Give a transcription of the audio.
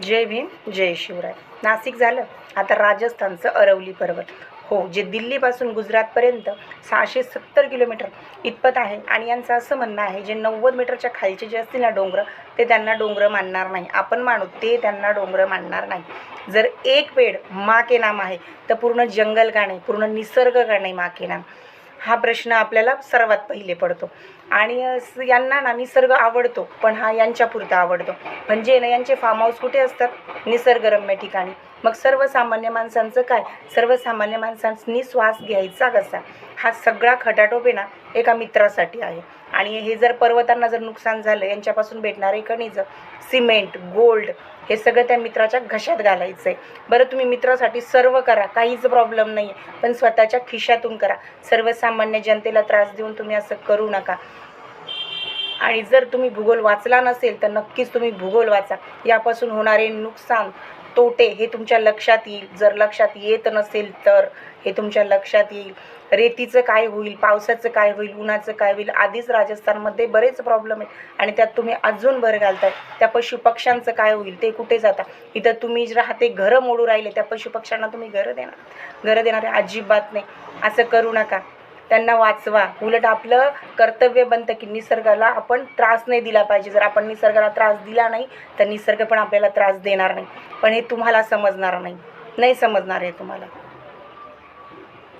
जय भीम जय शिवराय. नाशिक झालं, आता राजस्थानचं अरवली पर्वत. हो, जे दिल्लीपासून गुजरातपर्यंत 670 किलोमीटर इतपत आहे. आणि यांचं असं म्हणणं आहे, जे 90 मीटरच्या खालचे जे असतील ना डोंगर, ते त्यांना डोंगर मानणार नाही. आपण मानू, ते त्यांना डोंगर मानणार नाही. जर एक पेड़ माँ के नाम आहे, तर पूर्ण जंगल का नाही, पूर्ण निसर्ग का नाही माँ के नाम? हा प्रश्न आपल्याला सर्वात पहिले पडतो. आणि यांना ना निसर्ग आवडतो, पण हा यांच्यापुरता आवडतो. म्हणजे ना यांचे फार्म हाऊस कुठे असतात? निसर्गरम्य ठिकाणी. मग सर्वसामान्य माणसांचं काय? सर्वसामान्य माणसांनी श्वास घ्यायचा कसा? हा सगळा खटाटोप आहे ना एका मित्रासाठी आहे. आणि हे जर पर्वतांना जर नुकसान झालं, यांच्यापासून भेटणारे खनिज, सिमेंट, गोल्ड, हे सगळं त्या मित्राच्या घशात घालायचं आहे. बरं, तुम्ही मित्रासाठी सर्व करा, काहीच प्रॉब्लेम नाही आहे, पण स्वतःच्या खिशातून करा. सर्वसामान्य जनतेला त्रास देऊन तुम्ही असं करू नका. आणि जर तुम्ही भूगोल वाचला नसेल, तर नक्कीच तुम्ही भूगोल वाचा. यापासून होणारे नुकसान, तोटे हे तुमच्या लक्षात येईल. जर लक्षात येत नसेल तर हे तुमच्या लक्षात येईल. रेतीचं काय होईल, पावसाचं काय होईल, उन्हाचं काय होईल. आधीच राजस्थानमध्ये बरेच प्रॉब्लेम आहेत आणि त्यात तुम्ही अजून भर घालताय. त्या पशुपक्ष्यांचं काय होईल, ते कुठे जाता? इथं तुम्ही राहते घरं मोडू राहिले, त्या पशुपक्ष्यांना तुम्ही घरं देणार अजिबात नाही. असं करू नका. त्यांना वाचवा. उलट आपलं कर्तव्य बनतं की निसर्गाला आपण त्रास नाही दिला पाहिजे. जर आपण निसर्गाला त्रास दिला नाही, तर निसर्ग पण आपल्याला त्रास देणार नाही. पण हे तुम्हाला समजणार नाही समजणार आहे तुम्हाला.